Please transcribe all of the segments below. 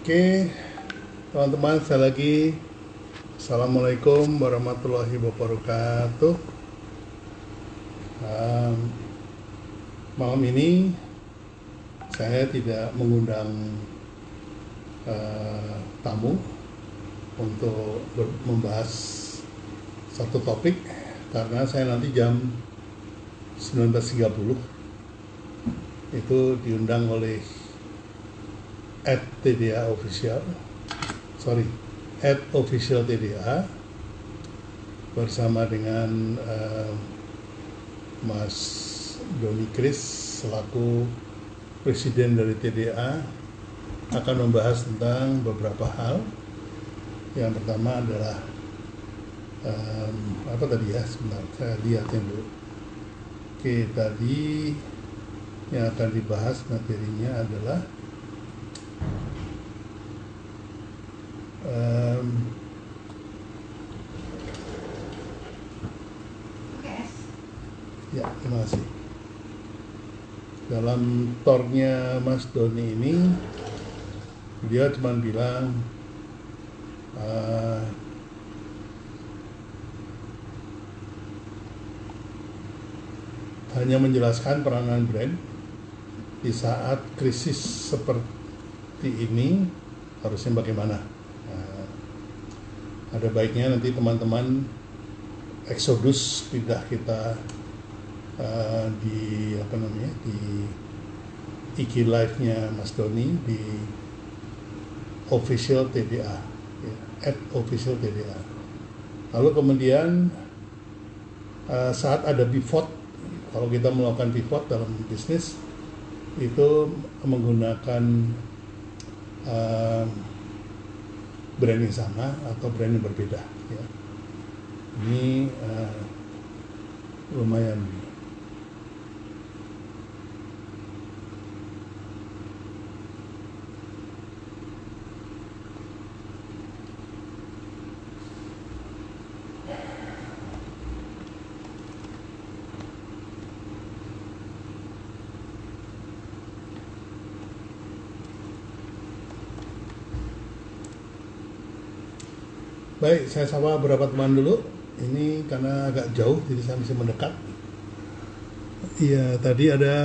Oke, teman-teman, sekali lagi Assalamualaikum warahmatullahi wabarakatuh. Um, Malam ini saya tidak mengundang tamu untuk membahas satu topik karena saya nanti jam 19.30 itu diundang oleh @tda official, @official TDA bersama dengan Mas Doni Kris selaku Presiden dari TDA akan membahas tentang beberapa hal. Yang pertama adalah apa tadi ya? Sebentar, saya lihatin dulu. Oke, tadi yang akan dibahas materinya adalah ya, terima kasih. Dalam tornya Mas Doni ini, dia cuma bilang hanya menjelaskan peranan brand di saat krisis seperti ini harusnya bagaimana. Ada baiknya nanti teman-teman Exodus pindah kita di IG live-nya Mas Doni di official TDA, ya, @official TDA. Lalu kemudian saat ada pivot, kalau kita melakukan pivot dalam bisnis itu menggunakan brand yang sama atau brand yang berbeda, ya. Ini lumayan. Baik, saya sapa beberapa teman dulu. Ini karena agak jauh, jadi saya bisa mendekat. Iya, tadi ada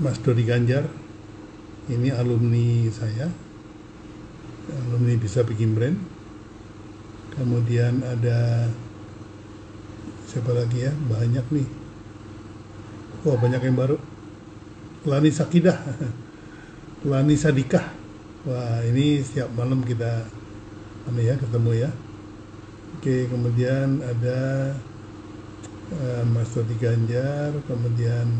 Mas Dodi Ganjar. Ini alumni saya. Alumni Bisa Bikin Brand. Kemudian ada siapa lagi ya? Banyak nih. Wah, banyak yang baru. Lani Sakidah. Lani Sadikah. Wah, ini setiap malam kita ketemu ya. Oke, kemudian ada Mas Dodi Ganjar, kemudian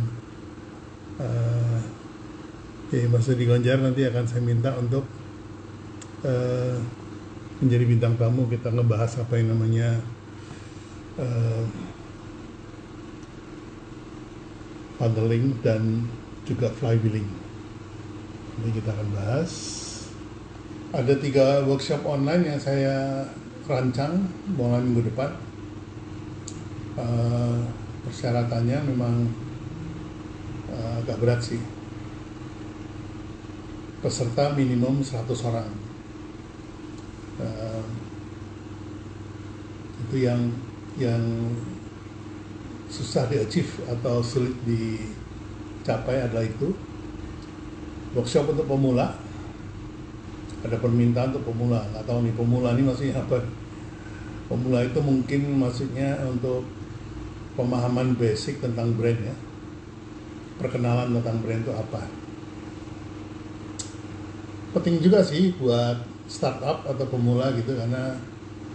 Mas Dodi Ganjar nanti akan saya minta untuk menjadi bintang tamu. Kita ngebahas apa yang namanya funneling dan juga flywheeling. Ini kita akan bahas. Ada 3 workshop online yang saya rancang mulai minggu depan. Persyaratannya memang agak berat sih. Peserta minimum 100 orang. Itu yang susah di-achieve atau sulit dicapai adalah itu. Workshop untuk pemula. Ada permintaan untuk pemula. Nggak tahu nih pemula ini maksudnya apa. Pemula itu mungkin maksudnya untuk pemahaman basic tentang brand ya. Perkenalan tentang brand itu apa. Penting juga sih buat startup atau pemula gitu, karena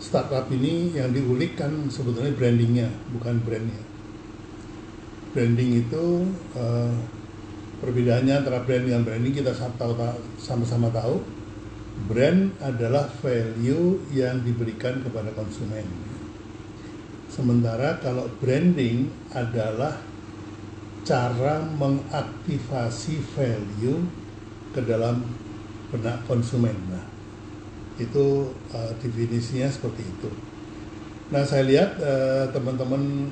startup ini yang diulik kan sebetulnya brandingnya, bukan brandnya. Branding itu perbedaannya antara brand dan branding kita sama-sama tahu. Brand adalah value yang diberikan kepada konsumen. Sementara kalau branding adalah cara mengaktifasi value ke dalam benak konsumen. Nah, itu definisinya seperti itu. Nah, saya lihat teman-teman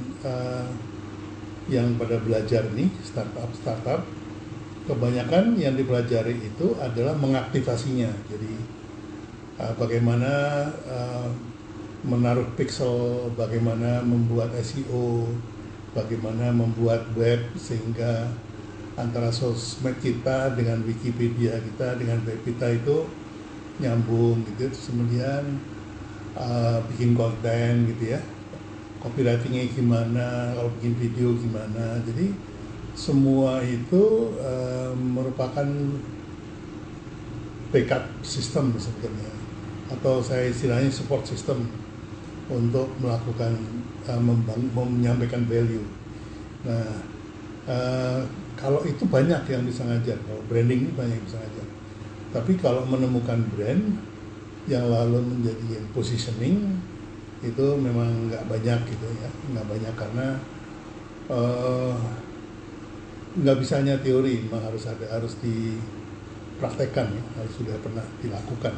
yang pada belajar nih, startup kebanyakan yang dipelajari itu adalah mengaktifasinya. Jadi bagaimana menaruh pixel, bagaimana membuat SEO, bagaimana membuat web sehingga antara sosmed kita dengan Wikipedia kita dengan web kita itu nyambung gitu. Terus kemudian bikin konten gitu ya, copywritingnya gimana, kalau bikin video gimana. Jadi semua itu merupakan backup system sebetulnya, atau saya istilahnya support system untuk melakukan menyampaikan value. Nah, kalau itu banyak yang bisa ngajar, kalau branding ini banyak yang bisa ngajar. Tapi kalau menemukan brand yang lalu menjadi positioning itu memang nggak banyak gitu ya, nggak banyak karena nggak bisanya teori, memang harus dipraktekkan ya, harus sudah pernah dilakukan.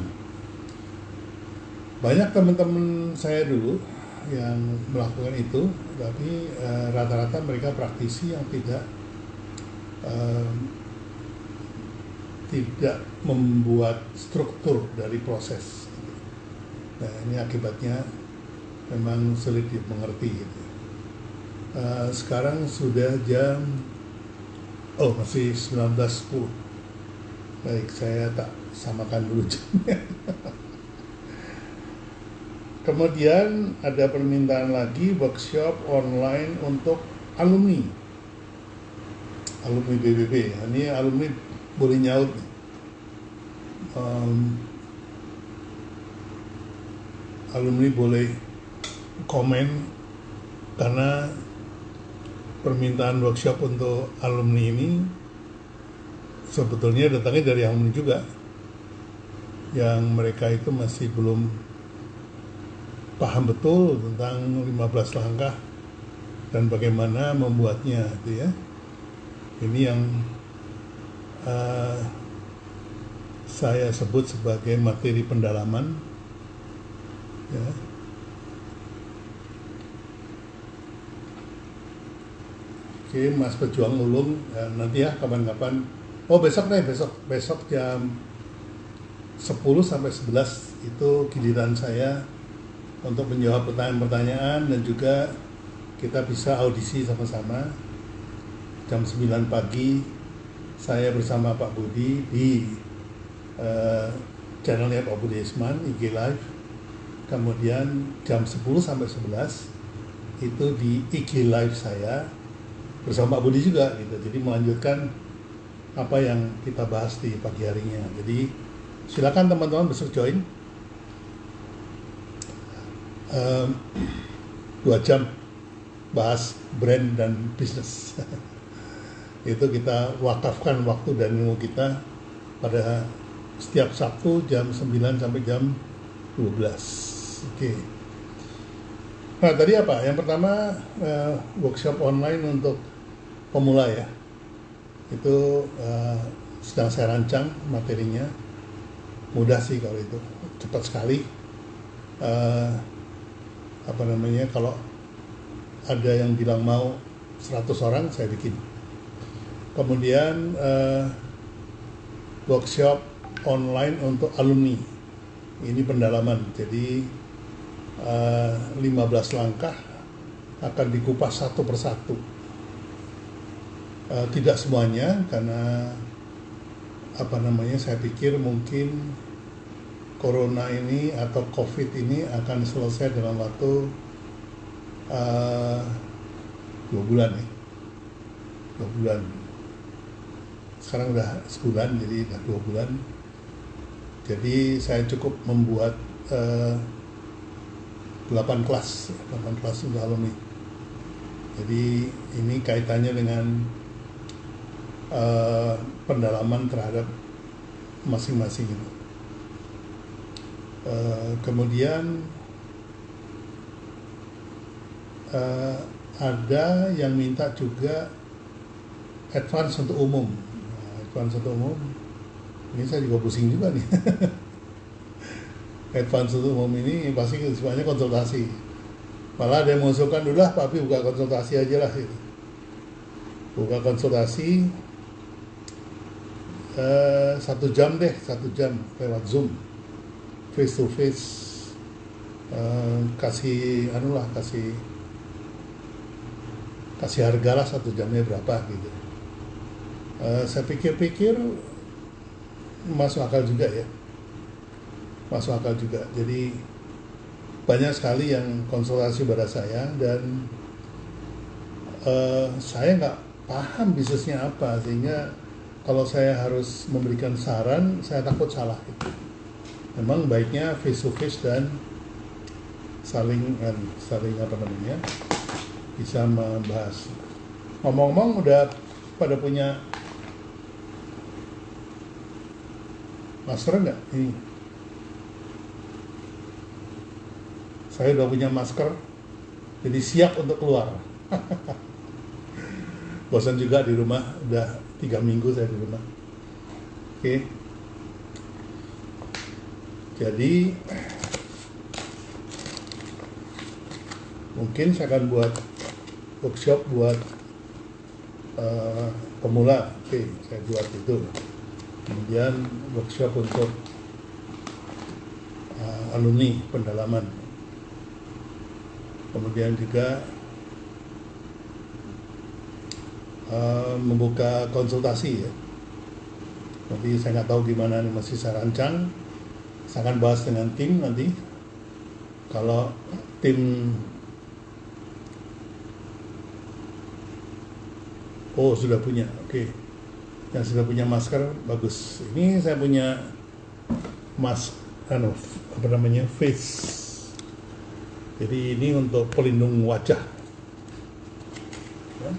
Banyak teman-teman saya dulu yang melakukan itu, tapi rata-rata mereka praktisi yang tidak membuat struktur dari proses. Nah, ini akibatnya memang sulit dimengerti gitu. Sekarang sudah jam masih 19.10. Baik, saya tak samakan dulu jamnya. Kemudian ada permintaan lagi workshop online untuk alumni BBB. Ini alumni boleh nyaut nih. Alumni boleh komen karena permintaan workshop untuk alumni ini sebetulnya datangnya dari alumni juga, yang mereka itu masih belum paham betul tentang 15 langkah dan bagaimana membuatnya gitu ya. Ini yang saya sebut sebagai materi pendalaman ya. Oke, Mas Pejuang Ulung nanti ya kapan-kapan. Besok jam 10 sampai 11 itu giliran saya untuk menjawab pertanyaan-pertanyaan, dan juga kita bisa audisi sama-sama. Jam 9 pagi saya bersama Pak Budi di channelnya Pak Budi Isman, IG Live. Kemudian jam 10 sampai 11 itu di IG Live saya bersama Pak Budi juga gitu. Jadi melanjutkan apa yang kita bahas di pagi harinya. Jadi silakan teman-teman besok join. 2 jam bahas brand dan bisnis. Itu kita wakafkan waktu dan ilmu kita pada setiap Sabtu jam 9 sampai jam 12. Oke. Nah, tadi apa? Yang pertama workshop online untuk pemula ya. Itu sedang saya rancang materinya. Mudah sih kalau itu, cepat sekali. Kalau ada yang bilang mau 100 orang, saya bikin. Kemudian workshop online untuk alumni, ini pendalaman. Jadi 15 langkah akan dikupas satu persatu. Tidak semuanya, karena saya pikir mungkin Corona ini atau COVID ini akan selesai dalam waktu 2 bulan ya. 2 bulan. Sekarang udah sebulan, jadi udah 2 bulan. Jadi saya cukup membuat 8 kelas untuk alumni. Jadi ini kaitannya dengan pendalaman terhadap masing-masing itu. Kemudian ada yang minta juga advance untuk umum. Advance untuk umum, ini saya juga pusing juga nih. Advance untuk umum ini pasti semuanya konsultasi. Malah ada yang mengusulkan dulu lah Pak Pi buka konsultasi aja lah gitu. Buka konsultasi 1 jam deh, 1 jam lewat Zoom, face to face. Kasih harga lah 1 jamnya berapa gitu. Saya pikir-pikir masuk akal juga ya, jadi banyak sekali yang konsultasi pada saya, dan saya nggak paham bisnisnya apa, sehingga kalau saya harus memberikan saran, saya takut salah gitu. Memang baiknya face to face dan saling bisa membahas. Ngomong-ngomong, udah pada punya masker nggak? Ini saya udah punya masker, jadi siap untuk keluar. Bosan juga di rumah, udah 3 minggu saya di rumah. Oke. Jadi mungkin saya akan buat workshop buat pemula. Oke, saya buat itu. Kemudian workshop untuk alumni pendalaman. Kemudian juga membuka konsultasi ya. Nanti saya nggak tahu gimana, masih saya rancang. Saya akan bahas dengan tim nanti. Kalau tim sudah punya, oke. Yang sudah punya masker bagus. Ini saya punya face. Jadi ini untuk pelindung wajah. Ya.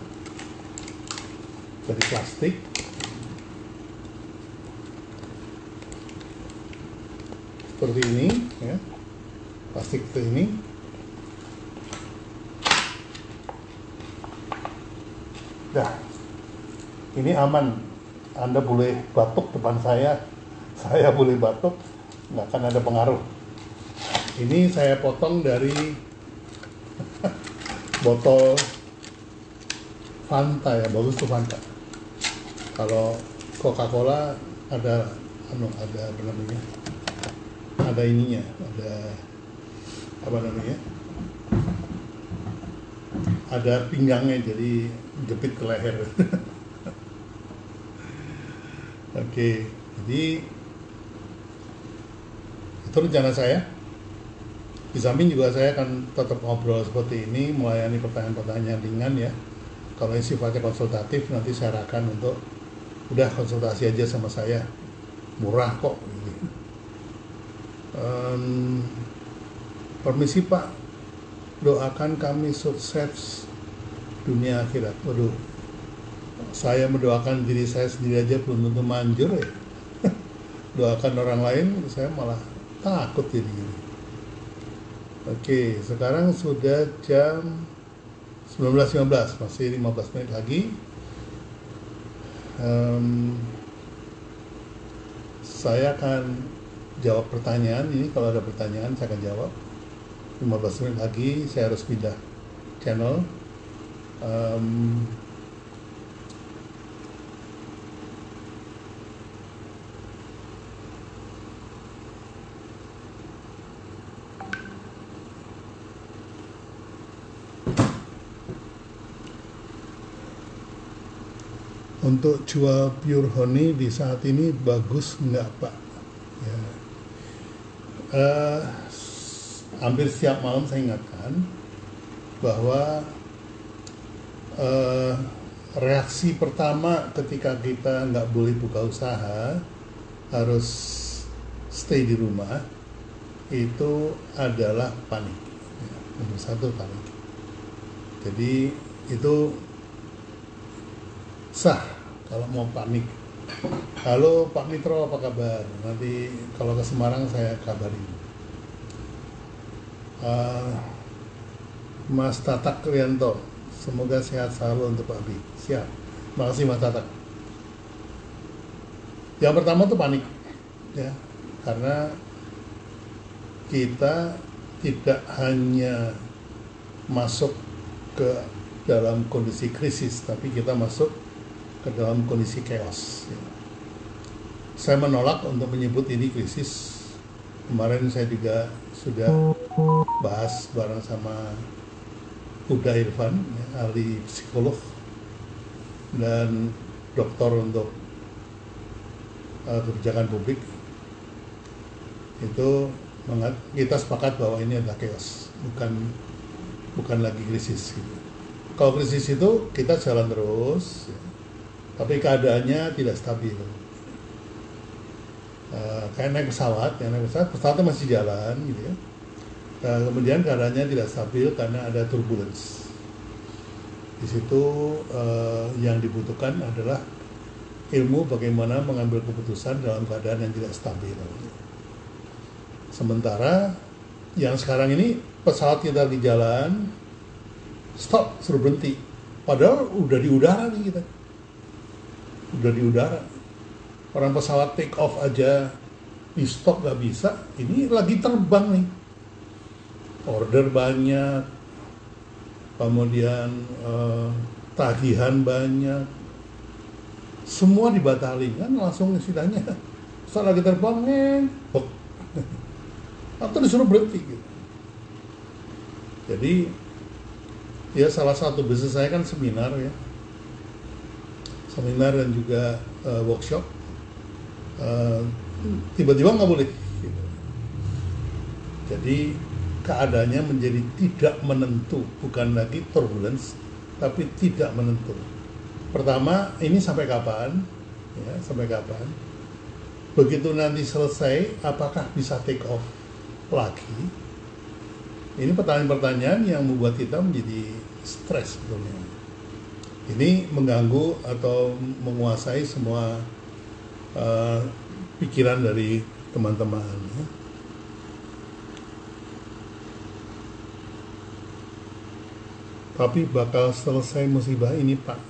Dari plastik. Seperti ini, ya. Plastik seperti ini. Dah. Ini aman. Anda boleh batuk depan saya boleh batuk, nggak akan ada pengaruh. Ini saya potong dari botol Fanta ya, bagus tuh Fanta. Kalau Coca-Cola ada ada ininya, ada pinggangnya, jadi jepit ke leher. Oke, jadi itu rencana saya. Di samping juga saya akan tetap ngobrol seperti ini, melayani pertanyaan-pertanyaan ringan ya. Kalau yang sifatnya konsultatif, nanti saya arahkan untuk udah konsultasi aja sama saya, murah kok. Permisi Pak, doakan kami sukses dunia akhirat. Waduh, saya mendoakan diri saya sendiri aja belum tentu manjur ya. Doakan orang lain, saya malah takut jadi gini. Oke, sekarang sudah jam 19.15, masih 15 menit lagi. Saya akan jawab pertanyaan ini. Kalau ada pertanyaan saya akan jawab. 15 menit lagi saya harus pindah channel. Untuk jual pure honey di saat ini bagus nggak Pak? Ya. Hampir setiap malam saya ingatkan bahwa reaksi pertama ketika kita nggak boleh buka usaha, harus stay di rumah, itu adalah panik. Ya, nomor 1 panik. Jadi itu sah kalau mau panik. Halo Pak Mitro, apa kabar? Nanti kalau ke Semarang saya kabarin. Mas Tatak Krianto, semoga sehat selalu untuk Pak Abi. Siap. Makasih Mas Tatak. Yang pertama tuh panik, ya, karena kita tidak hanya masuk ke dalam kondisi krisis, tapi kita masuk ke dalam kondisi chaos. Ya. saya menolak untuk menyebut ini krisis. Kemarin saya juga sudah bahas bareng sama Huda Irfan, ya, ahli psikolog dan doktor untuk kebijakan publik. Itu kita sepakat bahwa ini adalah chaos, bukan lagi krisis. Gitu. Kalau krisis itu kita jalan terus, ya, tapi keadaannya tidak stabil. Kayak naik pesawat, pesawatnya masih jalan, gitu ya. Kemudian keadaannya tidak stabil karena ada turbulence. Di situ yang dibutuhkan adalah ilmu bagaimana mengambil keputusan dalam keadaan yang tidak stabil. Sementara yang sekarang ini pesawat kita di jalan, stop, suruh berhenti. Padahal udah di udara nih kita. Udah di udara. Orang pesawat take off aja di stop gak bisa, ini lagi terbang nih. Order banyak, kemudian tagihan banyak, semua dibatalin kan langsung istilahnya. Setelah lagi terbang atau disuruh berhenti gitu. Jadi ya salah satu bisnis saya kan seminar ya, seminar dan juga workshop. Tiba-tiba nggak boleh gitu. Jadi keadaannya menjadi tidak menentu, bukan lagi turbulence, tapi tidak menentu. Pertama, ini sampai kapan? Ya, sampai kapan? Begitu nanti selesai, apakah bisa take off lagi? Ini pertanyaan-pertanyaan yang membuat kita menjadi stres sebetulnya. Ini mengganggu atau menguasai semua pikiran dari teman-teman. Ya. Tapi bakal selesai musibah ini, Pak.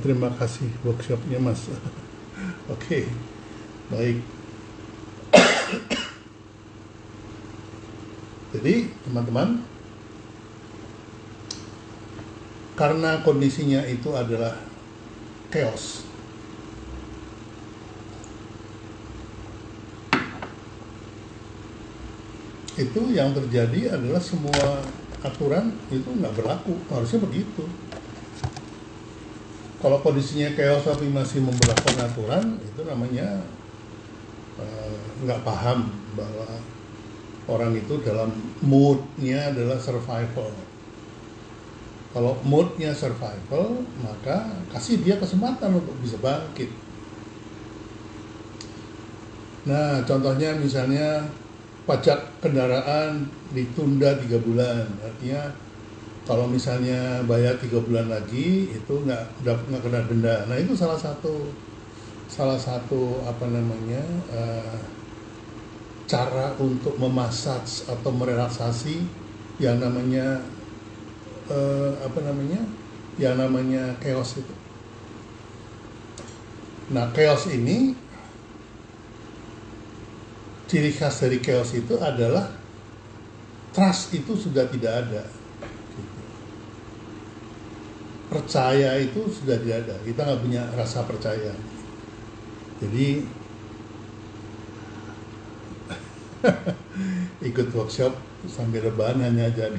Terima kasih workshopnya, Mas. Oke, baik. Jadi teman-teman, karena kondisinya itu adalah chaos, itu yang terjadi adalah semua aturan itu nggak berlaku, harusnya begitu. Kalau kondisinya chaos tapi masih memberlakukan aturan, itu namanya nggak paham bahwa orang itu dalam moodnya adalah survival. Kalau moodnya survival, maka kasih dia kesempatan untuk bisa bangkit. Nah, contohnya misalnya pajak kendaraan ditunda 3 bulan, artinya kalau misalnya bayar 3 bulan lagi itu nggak kena denda. Nah itu salah satu cara untuk memasaj atau merelaksasi yang namanya chaos itu. Nah chaos ini, ciri khas dari chaos itu adalah trust itu sudah tidak ada. Percaya itu sudah tidak ada. Kita nggak punya rasa percaya. Jadi ikut workshop sambil rebahan hanya jadi.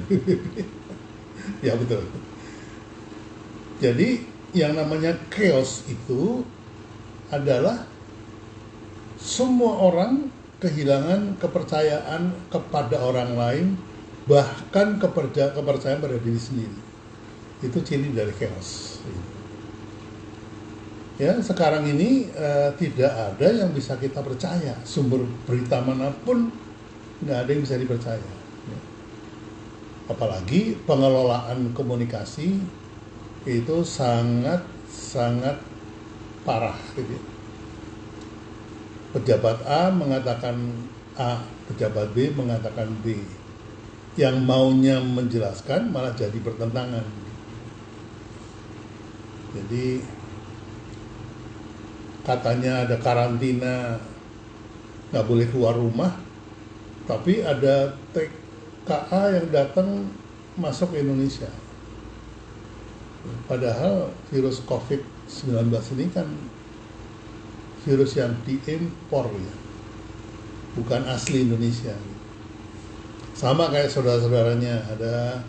Ya betul. Jadi yang namanya chaos itu adalah semua orang kehilangan kepercayaan kepada orang lain, bahkan kepercayaan pada diri sendiri. Itu ciri dari chaos. Ya, sekarang ini tidak ada yang bisa kita percaya. Sumber berita manapun nggak ada yang bisa dipercaya. Ya. Apalagi pengelolaan komunikasi itu sangat parah. Gitu. Pejabat A mengatakan A, pejabat B mengatakan B. Yang maunya menjelaskan malah jadi bertentangan. Jadi katanya ada karantina, nggak boleh keluar rumah, tapi ada TKA yang datang masuk ke Indonesia. Padahal virus COVID-19 ini kan virus yang diimpor ya, bukan asli Indonesia. Sama kayak saudara-saudaranya, ada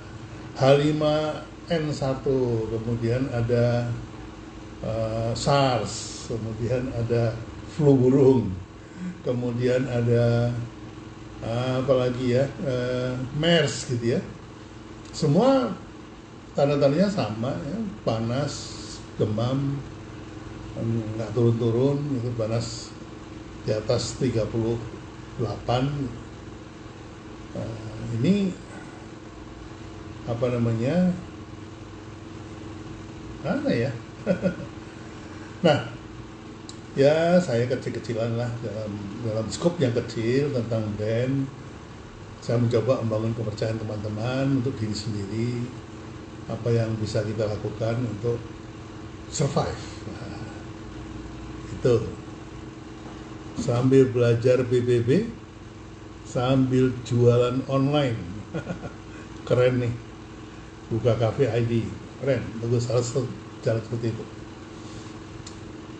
H5N1, kemudian ada SARS, kemudian ada flu burung, kemudian ada apalagi ya, MERS gitu ya. Semua tanda-tandanya sama ya, panas, demam, nggak turun-turun, itu panas di atas 38. Ini apa namanya, mana ya? Nah, ya saya kecil-kecilan lah dalam skop yang kecil tentang brand. Saya mencoba membangun kepercayaan teman-teman untuk diri sendiri, apa yang bisa kita lakukan untuk survive. Nah, itu sambil belajar BBB, sambil jualan online. Keren nih, buka cafe ID, keren, bagus, harus jalan seperti itu.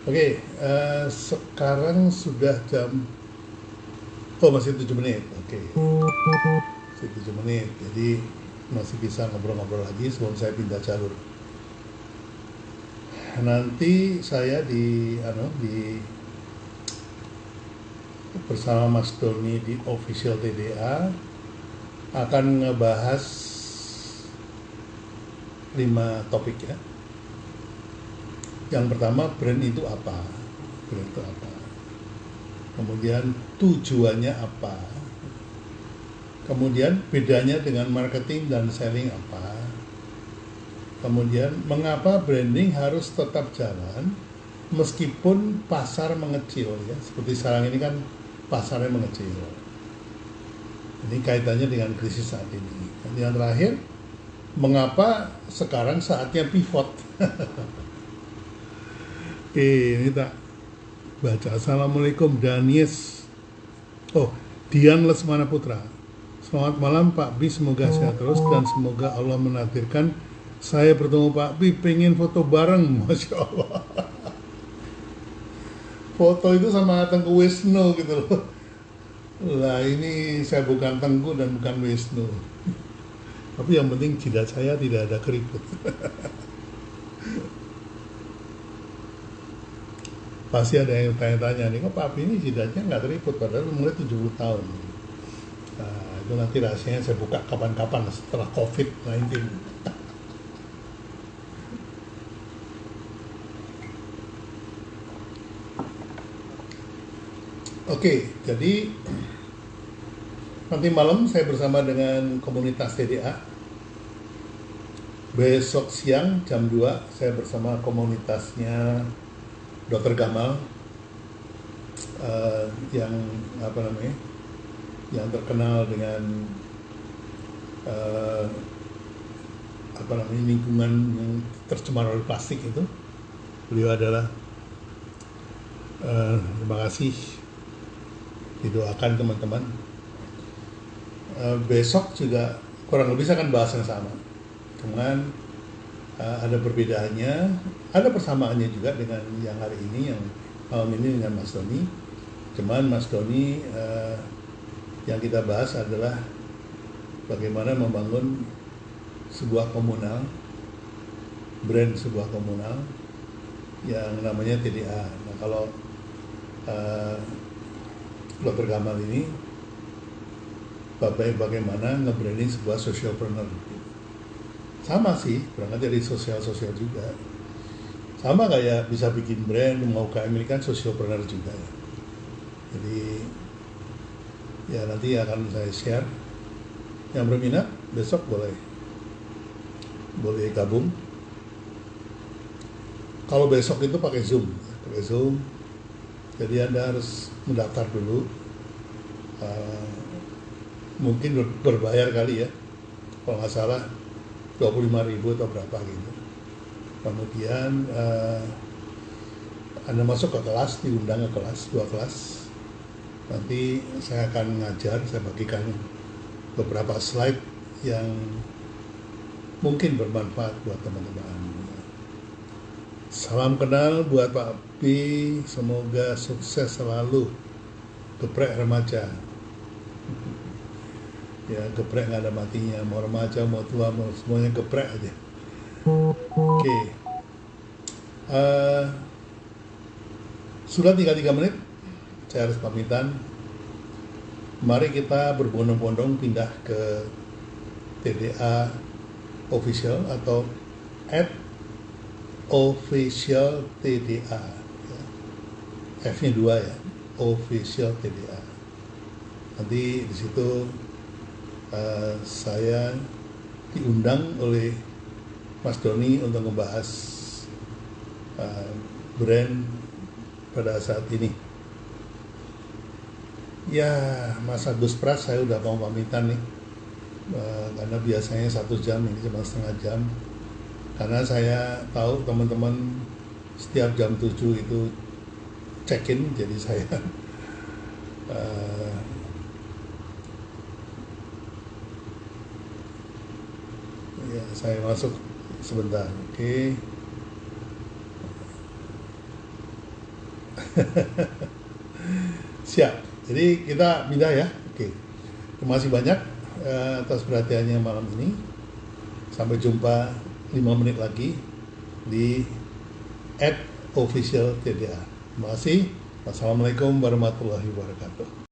Oke, sekarang sudah jam, masih 7 menit, oke. Masih 7 menit, jadi masih bisa ngobrol-ngobrol lagi sebelum saya pindah jalur. Nanti saya bersama Mas Doni di Official TDA akan ngebahas 5 topik ya. Yang pertama, brand itu apa? Brand itu apa? Kemudian tujuannya apa? Kemudian bedanya dengan marketing dan selling apa? Kemudian mengapa branding harus tetap jalan meskipun pasar mengecil ya. Seperti sekarang ini kan pasarnya mengecil. Ini kaitannya dengan krisis saat ini. Dan yang terakhir, mengapa sekarang saatnya pivot? Ini tak baca. Assalamualaikum Danies. Dian Lesmana Putra. Selamat malam Pak Bi, semoga sehat terus dan semoga Allah menakdirkan saya bertemu Pak Bi, pengen foto bareng. Masya Allah. Foto itu sama Tengku Wisnu gitu loh. Lah ini saya bukan Tengku dan bukan Wisnu. Tapi yang penting jidat saya tidak ada keriput. Pasti ada yang tanya-tanya nih, kok Pak Abi ini jidatnya nggak keriput padahal umurnya 70 tahun. Nah, itu nanti rahasianya saya buka kapan-kapan setelah COVID-19. Oke, jadi nanti malam saya bersama dengan komunitas TDA. Besok siang jam 2 saya bersama komunitasnya Dr. Gamal yang yang terkenal dengan lingkungan yang tercemar oleh plastik itu. Beliau adalah terima kasih, didoakan teman-teman. Besok juga kurang lebih saya akan bahas yang sama, cuman ada perbedaannya, ada persamaannya juga dengan yang hari ini, yang malam ini dengan Mas Doni. Cuman Mas Doni yang kita bahas adalah bagaimana membangun sebuah komunal, brand sebuah komunal yang namanya TDA. Nah, kalau Dr. Gamal ini bagaimana nge-branding sebuah socialpreneur. Sama sih, berangkat dari sosial juga. Sama kayak bisa bikin brand, mau UKM ini kan socialpreneur juga ya. Jadi ya nanti akan saya share. Yang berminat besok boleh gabung. Kalau besok itu pakai Zoom. Jadi Anda harus mendaftar dulu. Mungkin berbayar kali ya. Kalau nggak salah 25.000 atau berapa gitu. Kemudian Anda masuk ke kelas, diundang ke kelas, 2 kelas. Nanti saya akan ngajar, saya bagikan beberapa slide yang mungkin bermanfaat buat teman-teman. Salam kenal buat Pak B, semoga sukses selalu. Geprek remaja. Ya, geprek nggak ada matinya, mau remaja, mau tua, mau semuanya geprek aja. Oke. Sudah tinggal 3 menit, saya harus pamitan. Mari kita berbondong-bondong pindah ke TDA official atau @official TDA. F-nya 2 ya, official TDA. Nanti di situ saya diundang oleh Mas Doni untuk membahas brand pada saat ini. Ya, Mas Agus Pras saya udah mau pamitan nih, karena biasanya 1 jam, ini cuma setengah jam. Karena saya tahu teman-teman setiap jam 7 itu check-in, jadi saya ya, saya masuk sebentar. Oke. Siap. Jadi kita pindah ya. Oke. Terima kasih banyak atas perhatiannya malam ini. Sampai jumpa 5 menit lagi di @official TDA. Terima kasih. Wassalamualaikum warahmatullahi wabarakatuh.